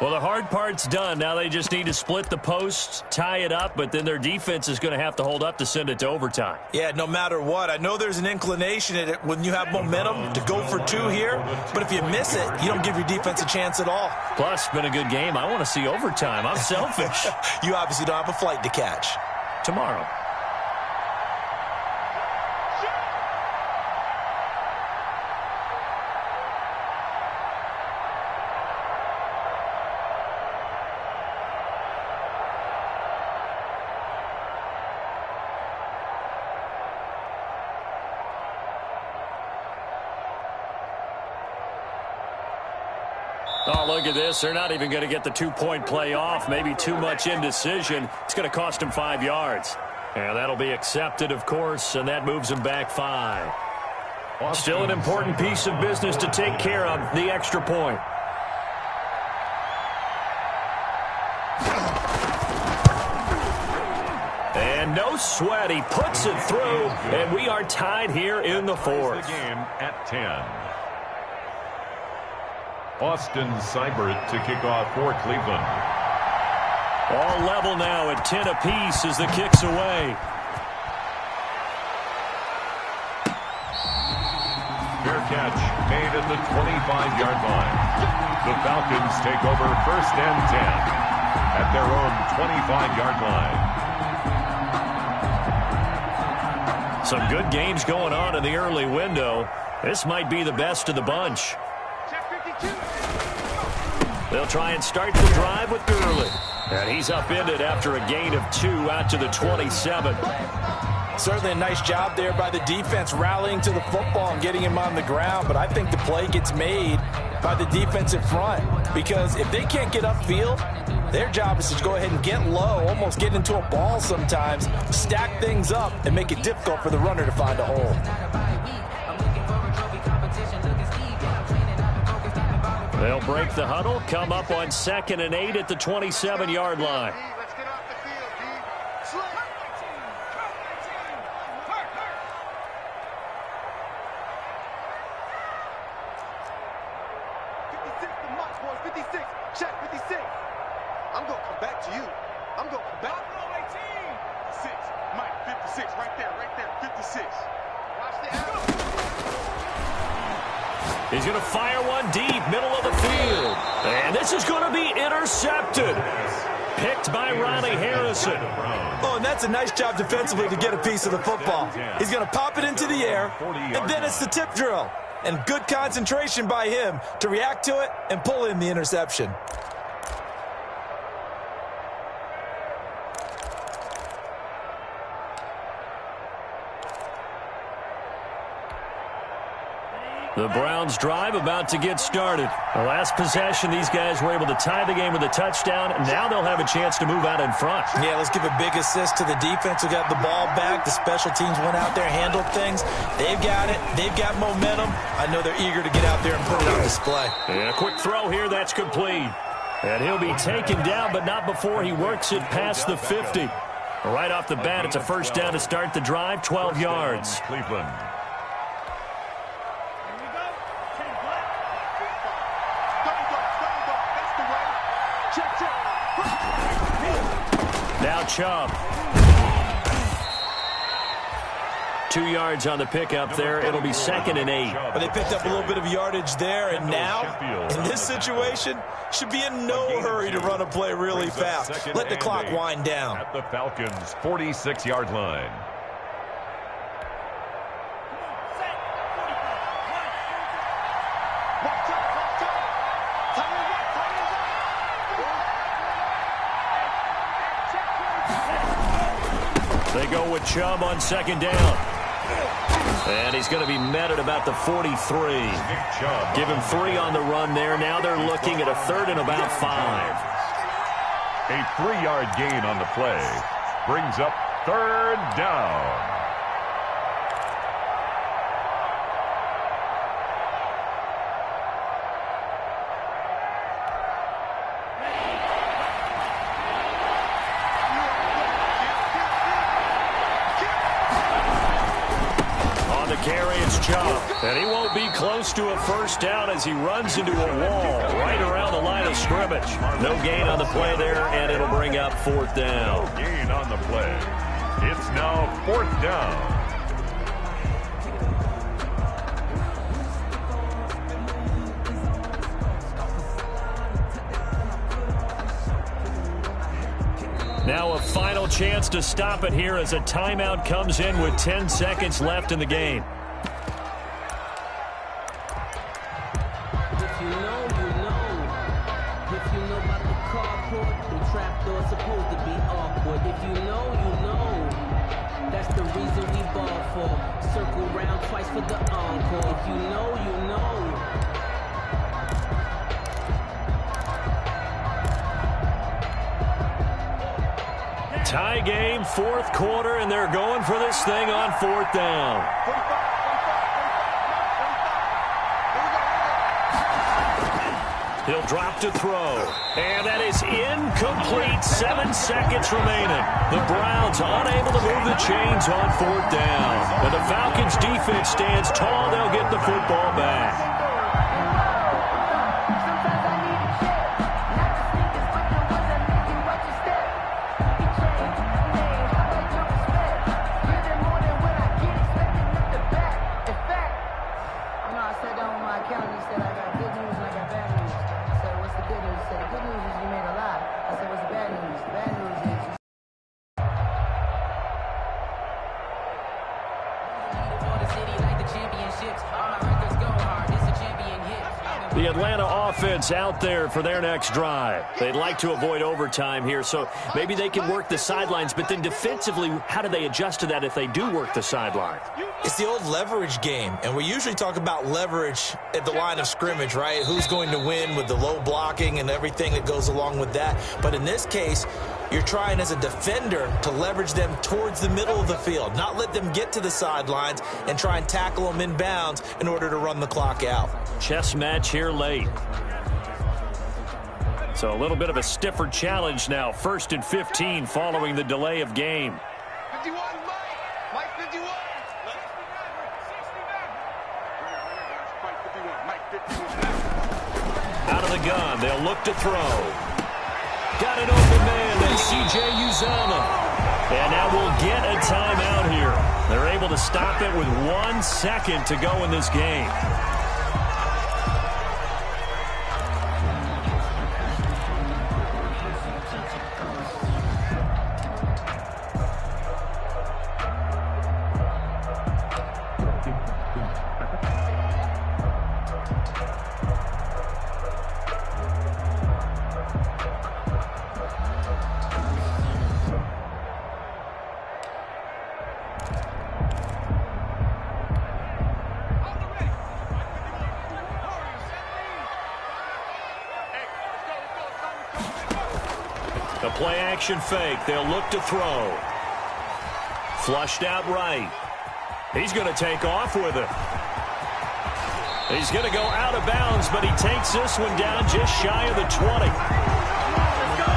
Well, the hard part's done. Now they just need to split the posts, tie it up, but then their defense is going to have to hold up to send it to overtime. Yeah, no matter what. I know there's an inclination in it when you have momentum to go for 2 here, but if you miss it, you don't give your defense a chance at all. Plus, it's been a good game. I want to see overtime. I'm selfish. You obviously don't have a flight to catch. Tomorrow. Oh, look at this. They're not even going to get the 2-point play off. Maybe too much indecision. It's going to cost them 5 yards. And that'll be accepted, of course, and that moves them back 5. Still an important piece of business to take care of, the extra point. And no sweat. He puts it through, and we are tied here in the 4th. The game at 10. Austin Seibert to kick off for Cleveland. All level now at 10 apiece as the kick's away. Fair catch made at the 25-yard line. The Falcons take over first and 10 at their own 25-yard line. Some good games going on in the early window. This might be the best of the bunch. They'll try and start the drive with Gurley. And he's upended after a gain of 2 out to the 27. Certainly a nice job there by the defense rallying to the football and getting him on the ground. But I think the play gets made by the defensive front. Because if they can't get upfield, their job is to go ahead and get low, almost get into a ball sometimes, stack things up, and make it difficult for the runner to find a hole. They'll break the huddle, come up on 2nd and 8 at the 27-yard line. Let's get off the field, D. Slay. 56 to Mike, boys. 56. Check 56. I'm going to come back to you. I'm going to come back. 56. Mike, 56. Right there, 56. Watch the arrow. He's going to fire one deep, middle of the field. And this is going to be intercepted. Picked by Riley Harrison. Oh, and that's a nice job defensively to get a piece of the football. He's going to pop it into the air, and then it's the tip drill. And good concentration by him to react to it and pull in the interception. The Browns drive about to get started. The last possession, these guys were able to tie the game with a touchdown, and now they'll have a chance to move out in front. Yeah, let's give a big assist to the defense who got the ball back. The special teams went out there, handled things. They've got it. They've got momentum. I know they're eager to get out there and put it on display. And a quick throw here, that's complete. And he'll be taken down, but not before he works it past the 50. Right off the bat, it's a first down to start the drive, 12 yards. Cleveland. Now Chubb. 2 yards on the pickup there. It'll be 2nd and 8. But they picked up a little bit of yardage there, and now, in this situation, should be in no hurry to run a play really fast. Let the clock wind down. At the Falcons' 46-yard line. They go with Chubb on 2nd down. And he's going to be met at about the 43. Give him 3 on the run there. Now they're looking at a 3rd and about 5. A 3-yard gain on the play brings up 3rd down. Carry, it's Chubb. And he won't be close to a first down as he runs into a wall right around the line of scrimmage. No gain on the play there, and it'll bring up 4th down. No gain on the play. It's now 4th down. Now a final chance to stop it here as a timeout comes in with 10 seconds left in the game. If you know, you know. If you know about the carport, the trapdoor supposed to be awkward. If you know, you know. That's the reason we ball for. Circle round twice for the encore. If you know, you know. Tie game, 4th quarter, and they're going for this thing on 4th down. He'll drop to throw. And that is incomplete. 7 seconds remaining. The Browns unable to move the chains on 4th down. And the Falcons defense stands tall. They'll get the football back. The Atlanta offense out there for their next drive. They'd like to avoid overtime here, so maybe they can work the sidelines, but then defensively, how do they adjust to that if they do work the sideline? It's the old leverage game, and we usually talk about leverage at the line of scrimmage, right? Who's going to win with the low blocking and everything that goes along with that. But in this case, you're trying as a defender to leverage them towards the middle of the field, not let them get to the sidelines and try and tackle them in bounds in order to run the clock out. Chess match here late. So a little bit of a stiffer challenge now. 1st and 15 following the delay of game. 51, Mike 51. Out of the gun, they'll look to throw. Got an open man, and C.J. Uzomah. And now we'll get a timeout here. They're able to stop it with 1 second to go in this game. A play-action fake. They'll look to throw. Flushed out right. He's going to take off with it. He's going to go out of bounds, but he takes this one down just shy of the 20. Let's go.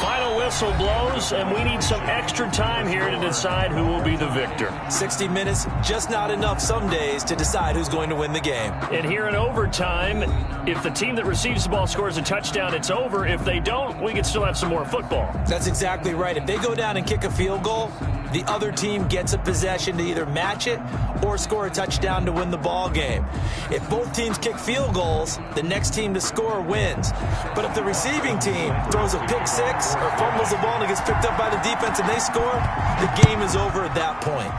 Final whistle blows, and we need some extra time here to decide who will be the victor. 60 minutes, just not enough some days to decide who's going to win the game. And here in overtime, if the team that receives the ball scores a touchdown, it's over. If they don't, we can still have some more football. That's exactly right. If they go down and kick a field goal, the other team gets a possession to either match it or score a touchdown to win the ball game. If both teams kick field goals, the next team to score wins. But if the receiving team throws a pick six or fumbles the ball and it gets picked up by the defense and they score, the game is over at that point.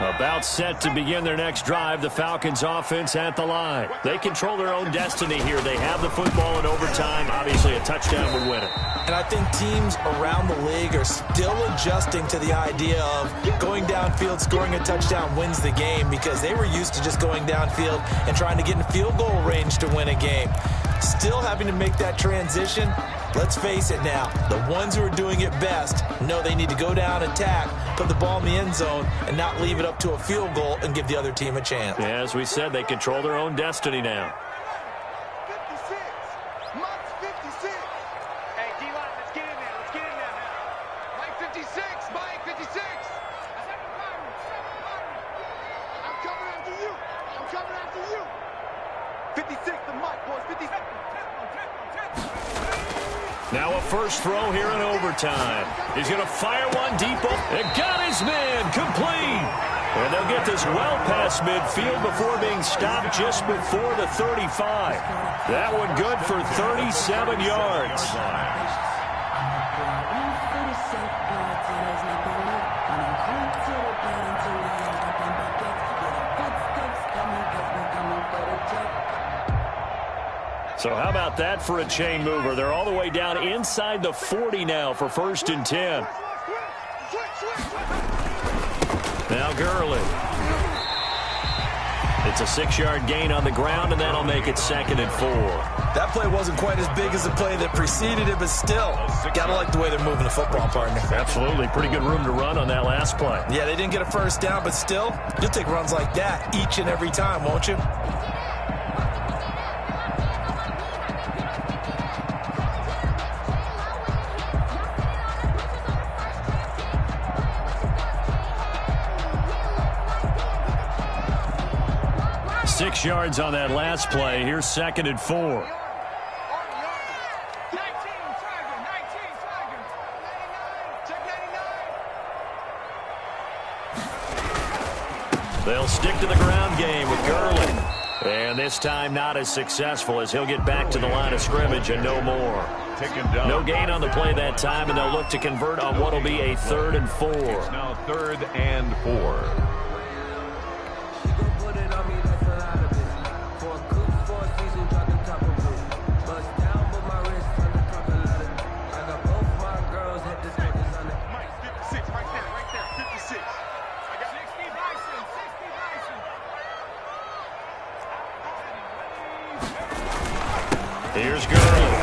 About set to begin their next drive, the Falcons offense at the line. They control their own destiny here. They have the football in overtime. Obviously, a touchdown would win it. And I think teams around the league are still adjusting to the idea of going downfield, scoring a touchdown wins the game, because they were used to just going downfield and trying to get in field goal range to win a game. Still having to make that transition. Let's face it now, the ones who are doing it best know they need to go down, attack, put the ball in the end zone, and not leave it up to a field goal and give the other team a chance. Yeah, as we said, they control their own destiny now. 56. Mike's 56. Hey, D-line, let's get in there. Let's get in there now. Mike 56. Mike 56. I'm coming after you. I'm coming after you. 56 to Mike, boys. 56. Now a first throw here in overtime. He's going to fire one deep. It got his man complete. And they'll get this well past midfield before being stopped just before the 35. That one good for 37 yards. So how about that for a chain mover? They're all the way down inside the 40 now for 1st and 10. Now Gurley. It's a 6-yard gain on the ground, and that'll make it 2nd and 4. That play wasn't quite as big as the play that preceded it, but still, gotta like the way they're moving the football, partner. Absolutely. Pretty good room to run on that last play. Yeah, they didn't get a first down, but still, you'll take runs like that each and every time, won't you? Six yards on that last play. Here's 2nd and 4. They'll stick to the ground game with Gurley. And this time not as successful, as he'll get back to the line of scrimmage and no more. No gain on the play that time, and they'll look to convert on what will be a 3rd and 4. It's now 3rd and 4. Here's Gurley,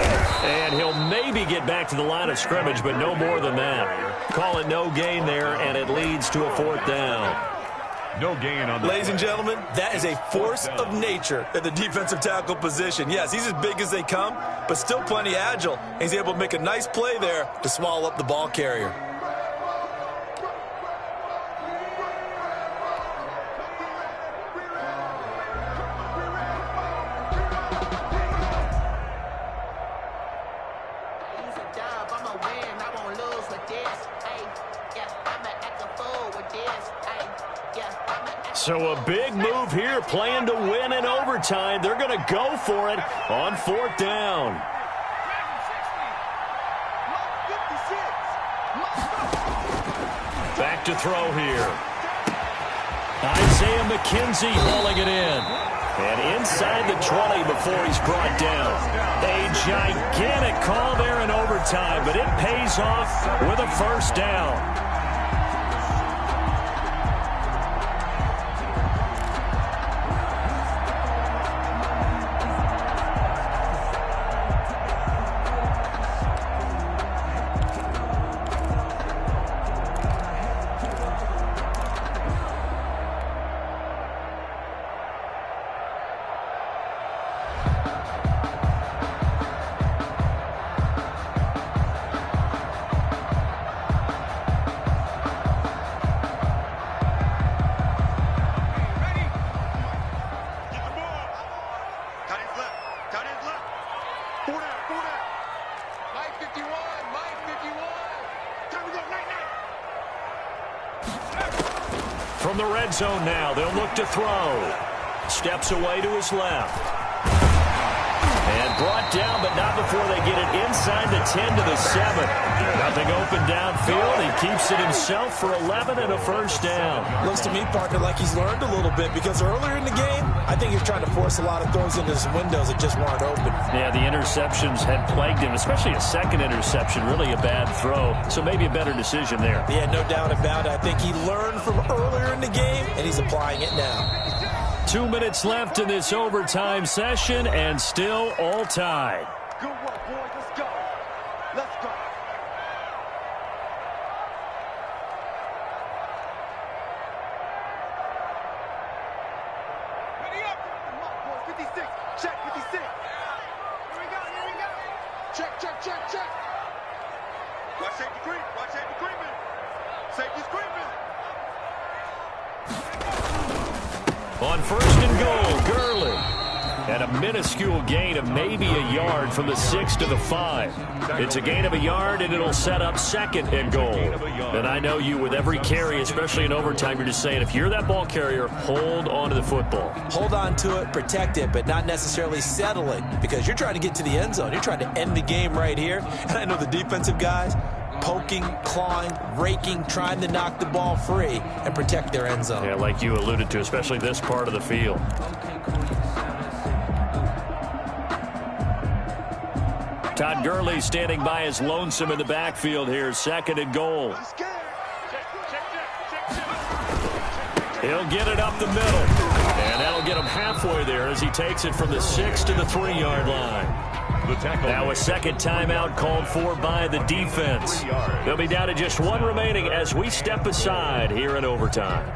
and he'll maybe get back to the line of scrimmage, but no more than that. Call it no gain there, and it leads to a 4th down. No gain on the Ladies and play. gentlemen, that is a force of nature at the defensive tackle position. Yes, he's as big as they come, but still plenty agile. He's able to make a nice play there to swallow up the ball carrier. So a big move here, playing to win in overtime. They're going to go for it on 4th down. Back to throw here. Isaiah McKenzie hauling it in. And inside the 20 before he's brought down. A gigantic call there in overtime, but it pays off with a 1st down. From the red zone now, they'll look to throw. Steps away to his left. And brought down, but not before they get it inside the 10 to the 7. Nothing open downfield. He keeps it himself for 11 and a 1st down. Looks to me, partner, like he's learned a little bit, because earlier in the game, I think he was trying to force a lot of throws into his windows that just weren't open. Yeah, the interceptions had plagued him, especially a second interception, really a bad throw. So maybe a better decision there. Yeah, no doubt about it. I think he learned from earlier in the game, and he's applying it now. 2 minutes left in this overtime session, and still all tied. Good work, boys. Let's go. Let's go. Ready up. Come on, boys. 56. Check 56. Here we go. Here we go. Check, check, check, check. Watch safety creep. Watch safety creeping. Safety's creeping. On 1st and goal, Gurley. And a minuscule gain of maybe a yard from the 6 to the 5. It's a gain of a yard, and it'll set up 2nd and goal. And I know you, with every carry, especially in overtime, you're just saying, if you're that ball carrier, hold on to the football. Hold on to it, protect it, but not necessarily settle it, because you're trying to get to the end zone. You're trying to end the game right here. And I know the defensive guys, poking, clawing, raking, trying to knock the ball free and protect their end zone. Yeah, like you alluded to, especially this part of the field. Todd Gurley standing by his lonesome in the backfield here. 2nd and goal. He'll get it up the middle. And that'll get him halfway there as he takes it from the 6 to the 3-yard line. Now a 2nd timeout called for by the defense. They'll be down to just 1 remaining as we step aside here in overtime.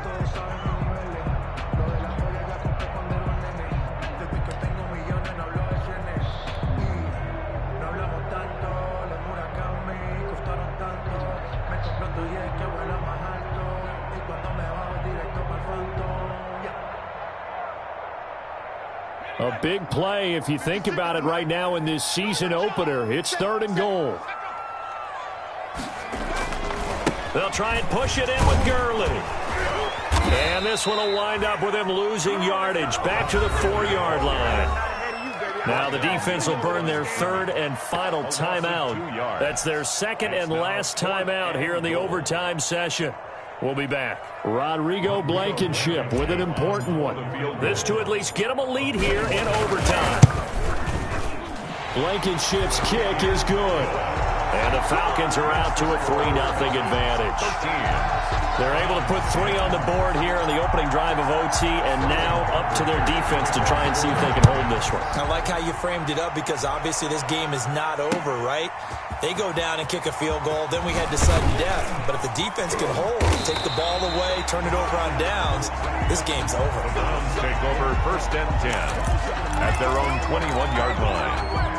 A big play if you think about it right now in this season opener. It's 3rd and goal. They'll try and push it in with Gurley. And this one will wind up with him losing yardage. Back to the 4-yard line. Now the defense will burn their 3rd and final timeout. That's their 2nd and last timeout here in the overtime session. We'll be back. Rodrigo Blankenship with an important one. This to at least get him a lead here in overtime. Blankenship's kick is good. And the Falcons are out to a 3-0 advantage. They're able to put 3 on the board here on the opening drive of OT, and now up to their defense to try and see if they can hold this one. I like how you framed it up, because obviously this game is not over, right? They go down and kick a field goal, then we head to sudden death. But if the defense can hold, take the ball away, turn it over on downs, this game's over. The Browns take over 1st and 10 at their own 21-yard line.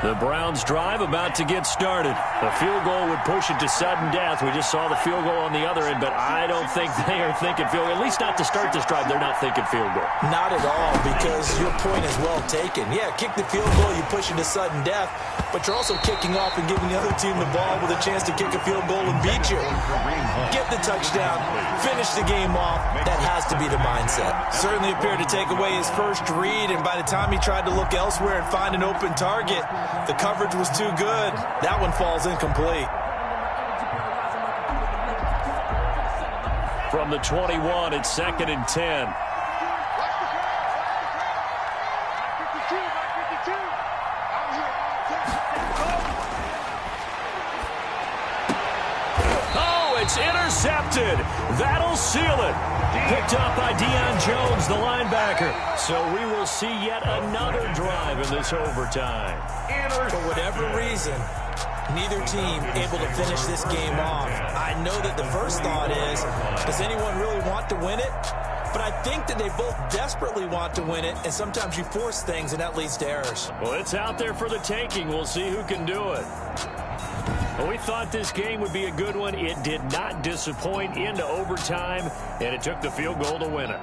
The Browns drive about to get started. A field goal would push it to sudden death. We just saw the field goal on the other end, but I don't think they are thinking field goal. At least not to start this drive. They're not thinking field goal. Not at all, because your point is well taken. Yeah, kick the field goal, you push it to sudden death, but you're also kicking off and giving the other team the ball with a chance to kick a field goal and beat you. Get the touchdown, finish the game off. That has to be the mindset. Certainly appeared to take away his first read, and by the time he tried to look elsewhere and find an open target, the coverage was too good. That one falls incomplete. From the 21, it's 2nd and 10. Oh, it's intercepted. That'll seal it. Picked up by Deion Jones, the linebacker. So we will see yet another drive in this overtime. For whatever reason, neither team able to finish this game off. I know that the first thought is, does anyone really want to win it? But I think that they both desperately want to win it, and sometimes you force things, and that leads to errors. Well, it's out there for the taking. We'll see who can do it. Well, we thought this game would be a good one. It did not disappoint into overtime, and it took the field goal to win it.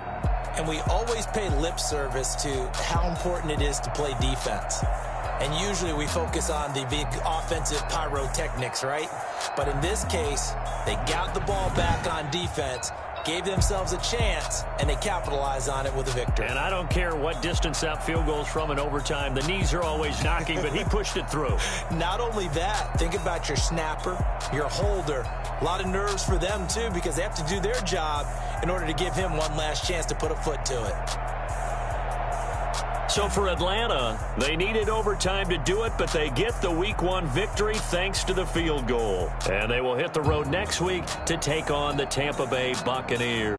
And we always pay lip service to how important it is to play defense. And usually we focus on the big offensive pyrotechnics, right? But in this case, they got the ball back on defense, gave themselves a chance, and they capitalized on it with a victory. And I don't care what distance that field goes from in overtime. The knees are always knocking, but he pushed it through. Not only that, think about your snapper, your holder. A lot of nerves for them, too, because they have to do their job in order to give him one last chance to put a foot to it. So for Atlanta, they needed overtime to do it, but they get the Week 1 victory thanks to the field goal. And they will hit the road next week to take on the Tampa Bay Buccaneers.